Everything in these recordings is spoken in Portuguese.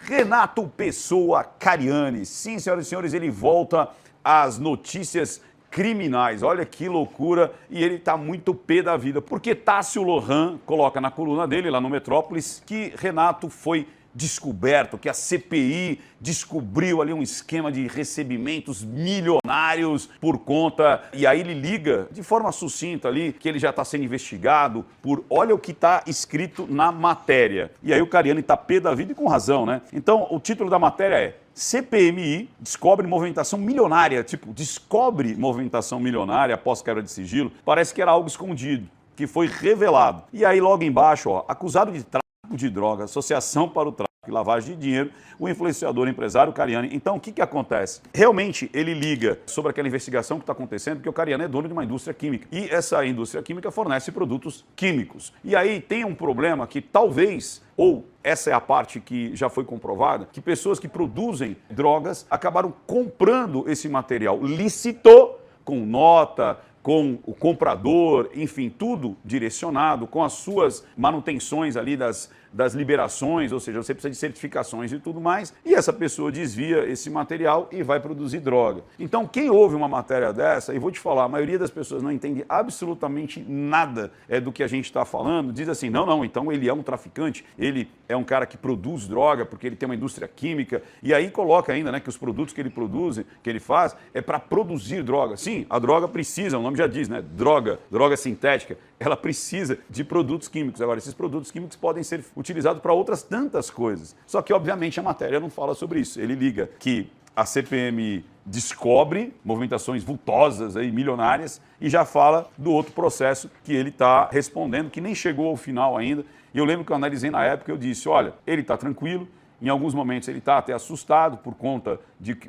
Renato Pessoa Cariani. Sim, senhoras e senhores, ele volta às notícias criminais. Olha que loucura, e ele tá muito pé da vida, porque Tássio Lohan coloca na coluna dele, lá no Metrópolis, que Renato foi descoberto, que a CPI descobriu ali um esquema de recebimentos milionários por conta, e aí ele liga de forma sucinta ali, que ele já está sendo investigado por, olha o que está escrito na matéria. E aí o Cariani está pé da vida e com razão, né? Então o título da matéria é CPMI descobre movimentação milionária, tipo, descobre movimentação milionária após quebra de sigilo, parece que era algo escondido, que foi revelado. E aí logo embaixo, ó, acusado de tráfico de droga, associação para o tráfico e lavagem de dinheiro, o influenciador empresário Cariani. Então, o que acontece? Realmente, ele liga sobre aquela investigação que está acontecendo, porque o Cariani é dono de uma indústria química. E essa indústria química fornece produtos químicos. E aí tem um problema que talvez, ou essa é a parte que já foi comprovada, que pessoas que produzem drogas acabaram comprando esse material lícito, com nota, com o comprador, enfim, tudo direcionado, com as suas manutenções ali das liberações, ou seja, você precisa de certificações e tudo mais, e essa pessoa desvia esse material e vai produzir droga. Então, quem ouve uma matéria dessa, e vou te falar, a maioria das pessoas não entende absolutamente nada do que a gente está falando, diz assim, não, então ele é um traficante, ele é um cara que produz droga, porque ele tem uma indústria química, e aí coloca ainda, né, que os produtos que ele produz, que ele faz, é para produzir droga. Sim, a droga precisa, o nome já diz, né, droga sintética, ela precisa de produtos químicos. Agora, esses produtos químicos podem ser utilizados para outras tantas coisas. Só que, obviamente, a matéria não fala sobre isso. Ele liga que a CPMI descobre movimentações vultosas, aí, milionárias, e já fala do outro processo que ele está respondendo, que nem chegou ao final ainda. E eu lembro que eu analisei na época, eu disse, olha, ele está tranquilo, em alguns momentos ele está até assustado por conta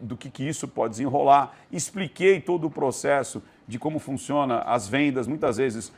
do que isso pode desenrolar. Expliquei todo o processo de como funciona as vendas. Muitas vezes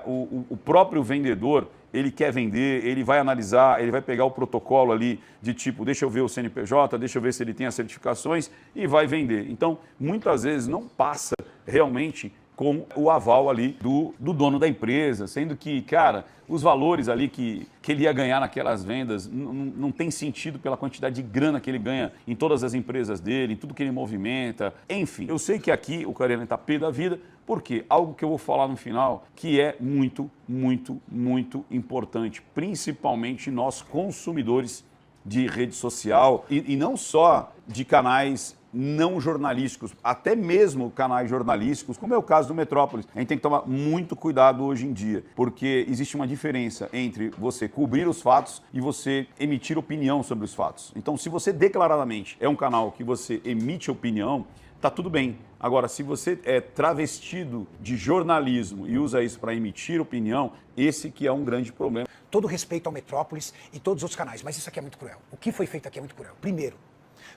o próprio vendedor, ele quer vender, ele vai analisar, ele vai pegar o protocolo ali de tipo, deixa eu ver o CNPJ, deixa eu ver se ele tem as certificações e vai vender. Então, muitas vezes não passa realmente com o aval ali do dono da empresa, sendo que, cara, os valores ali que ele ia ganhar naquelas vendas não tem sentido pela quantidade de grana que ele ganha em todas as empresas dele, em tudo que ele movimenta. Enfim, eu sei que aqui o Cariani está pé da vida, porque algo que eu vou falar no final que é muito, muito, muito importante, principalmente nós consumidores de rede social e não só de canais não jornalísticos, até mesmo canais jornalísticos, como é o caso do Metrópolis. A gente tem que tomar muito cuidado hoje em dia, porque existe uma diferença entre você cobrir os fatos e você emitir opinião sobre os fatos. Então, se você declaradamente é um canal que você emite opinião, tá tudo bem. Agora, se você é travestido de jornalismo e usa isso para emitir opinião, esse que é um grande problema. Todo respeito ao Metrópolis e todos os outros canais, mas isso aqui é muito cruel. O que foi feito aqui é muito cruel. Primeiro,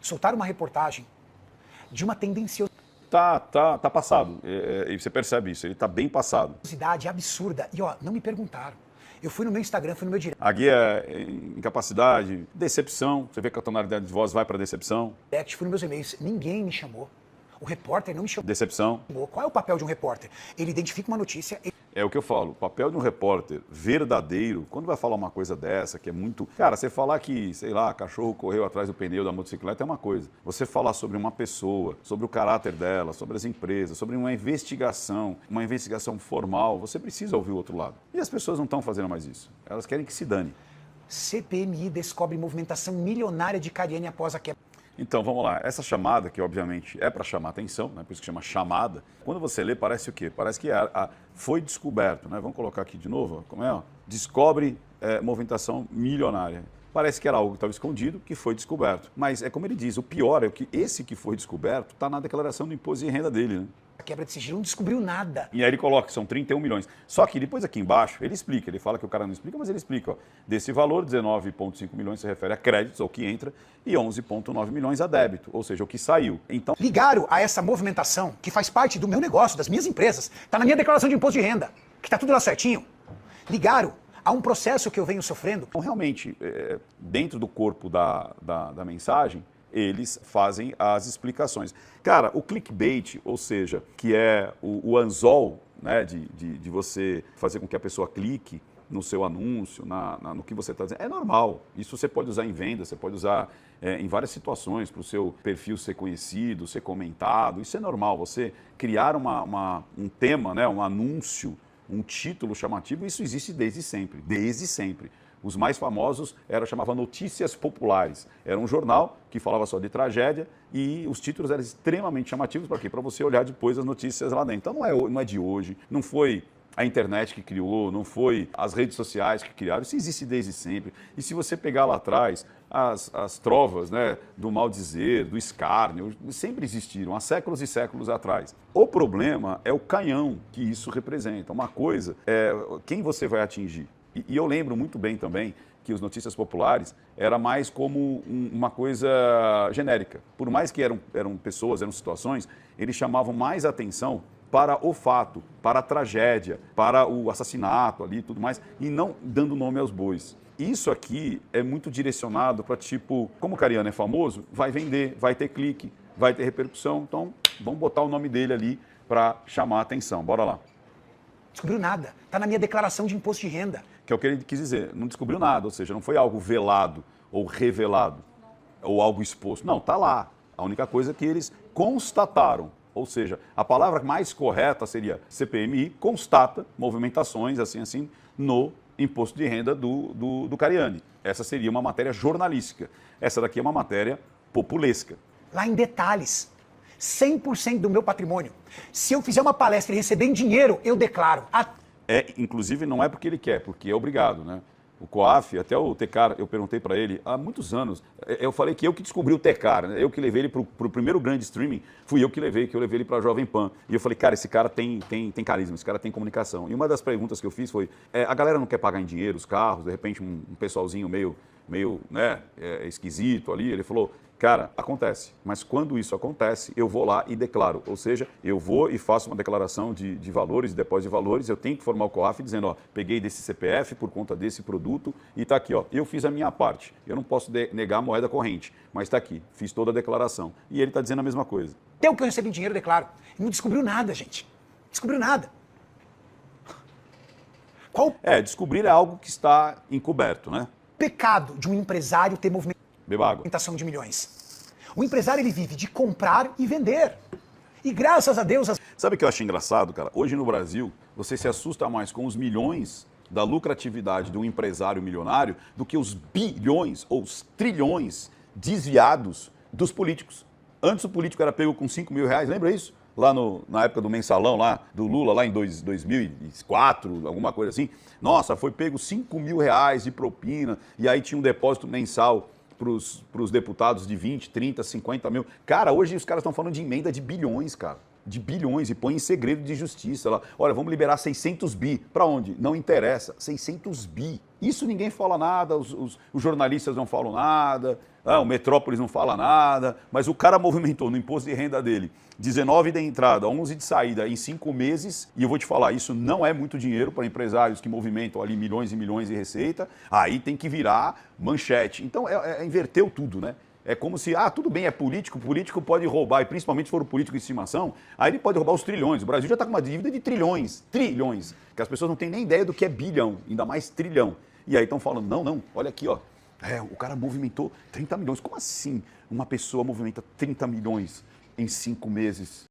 soltar uma reportagem de uma tendenciosidade Tá passado. E você percebe isso, ele tá bem passado. absurda. E ó, não me perguntaram. Eu fui no meu Instagram, fui no meu direct. Aqui é incapacidade, decepção. Você vê que a tonalidade de voz vai para decepção. Fui nos meus e-mails, ninguém me chamou. O repórter não me chamou. Decepção. Qual é o papel de um repórter? Ele identifica uma notícia... É o que eu falo, o papel de um repórter verdadeiro, quando vai falar uma coisa dessa, que é muito... Cara, você falar que, sei lá, cachorro correu atrás do pneu da motocicleta é uma coisa. Você falar sobre uma pessoa, sobre o caráter dela, sobre as empresas, sobre uma investigação formal, você precisa ouvir o outro lado. E as pessoas não estão fazendo mais isso. Elas querem que se dane. CPMI descobre movimentação milionária de Cariani após a quebra. Então, vamos lá. Essa chamada, que obviamente é para chamar atenção, né? Por isso que chama chamada, quando você lê, parece o quê? Parece que foi descoberto, né? Vamos colocar aqui de novo, como é? Ó? Descobre movimentação milionária. Parece que era algo que estava escondido, que foi descoberto. Mas é como ele diz, o pior é que esse que foi descoberto está na declaração do imposto de renda dele, né? A quebra de sigilo não descobriu nada. E aí ele coloca que são 31 milhões. Só que depois aqui embaixo, ele explica, ele fala que o cara não explica, mas ele explica. Ó, desse valor, 19,5 milhões se refere a créditos, ao que entra, e 11,9 milhões a débito, ou seja, o que saiu. Então, ligaram a essa movimentação, que faz parte do meu negócio, das minhas empresas, está na minha declaração de imposto de renda, que está tudo lá certinho. Ligaram a um processo que eu venho sofrendo. Então, realmente, dentro do corpo da mensagem, eles fazem as explicações. Cara, o clickbait, ou seja, que é o anzol, né, de você fazer com que a pessoa clique, no seu anúncio, no que você está dizendo. É normal. Isso você pode usar em venda, você pode usar em várias situações para o seu perfil ser conhecido, ser comentado. Isso é normal. Você criar um tema, né, um anúncio, um título chamativo, isso existe desde sempre. Desde sempre. Os mais famosos chamavam Notícias Populares. Era um jornal que falava só de tragédia e os títulos eram extremamente chamativos para quê? Para você olhar depois as notícias lá dentro. Então não é de hoje, não foi a internet que criou, não foi as redes sociais que criaram, isso existe desde sempre. E se você pegar lá atrás, as trovas, né, do maldizer, do escárnio, sempre existiram, há séculos e séculos atrás. O problema é o canhão que isso representa. Uma coisa é quem você vai atingir. E eu lembro muito bem também que os Notícias Populares era mais como uma coisa genérica. Por mais que eram pessoas, eram situações, eles chamavam mais atenção para o fato, para a tragédia, para o assassinato ali e tudo mais, e não dando nome aos bois. Isso aqui é muito direcionado para tipo, como o Cariani é famoso, vai vender, vai ter clique, vai ter repercussão, então vamos botar o nome dele ali para chamar a atenção. Bora lá. Descobriu nada. Está na minha declaração de imposto de renda. Que é o que ele quis dizer. Não descobriu nada, ou seja, não foi algo velado ou revelado ou algo exposto. Não, está lá. A única coisa é que eles constataram. Ou seja, a palavra mais correta seria CPMI constata movimentações assim no imposto de renda do Cariani. Essa seria uma matéria jornalística. Essa daqui é uma matéria populesca. Lá em detalhes. 100% do meu patrimônio. Se eu fizer uma palestra e receber em dinheiro, eu declaro. Inclusive, não é porque ele quer, porque é obrigado, né? O COAF, até o Tecar, eu perguntei para ele, há muitos anos, eu falei que eu que descobri o Tecar, né? Eu que levei ele para o primeiro grande streaming, fui eu que levei ele para a Jovem Pan. E eu falei, cara, esse cara tem carisma, esse cara tem comunicação. E uma das perguntas que eu fiz foi, a galera não quer pagar em dinheiro os carros, de repente um pessoalzinho meio né, esquisito ali, ele falou, cara, acontece, mas quando isso acontece, eu vou lá e declaro, ou seja, eu vou e faço uma declaração de valores, de depósito de valores, eu tenho que formar o COAF dizendo, ó, peguei desse CPF por conta desse produto e está aqui, ó, eu fiz a minha parte, eu não posso negar a moeda corrente, mas está aqui, fiz toda a declaração. E ele está dizendo a mesma coisa. Até o que eu recebi em dinheiro, eu declaro. Ele não descobriu nada, gente. Descobriu nada. Qual descobrir é algo que está encoberto, né? Pecado de um empresário ter movimentação de milhões. O empresário, ele vive de comprar e vender. E graças a Deus... Sabe o que eu acho engraçado, cara? Hoje no Brasil, você se assusta mais com os milhões da lucratividade de um empresário milionário do que os bilhões ou os trilhões desviados dos políticos. Antes o político era pego com 5 mil reais, lembra isso? Lá na época do mensalão lá, do Lula, lá em 2004, alguma coisa assim. Nossa, foi pego 5 mil reais de propina e aí tinha um depósito mensal para os deputados de 20, 30, 50 mil. Cara, hoje os caras estão falando de emenda de bilhões, cara. De bilhões e põe em segredo de justiça lá. Olha, vamos liberar 600 bi. Para onde? Não interessa. 600 bi. Isso ninguém fala nada, os jornalistas não falam nada, o Metrópolis não fala nada, mas o cara movimentou no imposto de renda dele 19 de entrada, 11 de saída em 5 meses, e eu vou te falar, isso não é muito dinheiro para empresários que movimentam ali milhões e milhões de receita, aí tem que virar manchete. Então, inverteu tudo, né? É como se, tudo bem, é político, o político pode roubar, e principalmente se for o político de estimação, aí ele pode roubar os trilhões. O Brasil já está com uma dívida de trilhões, que as pessoas não têm nem ideia do que é bilhão, ainda mais trilhão. E aí estão falando, não, olha aqui, ó, o cara movimentou 30 milhões. Como assim uma pessoa movimenta 30 milhões em 5 meses?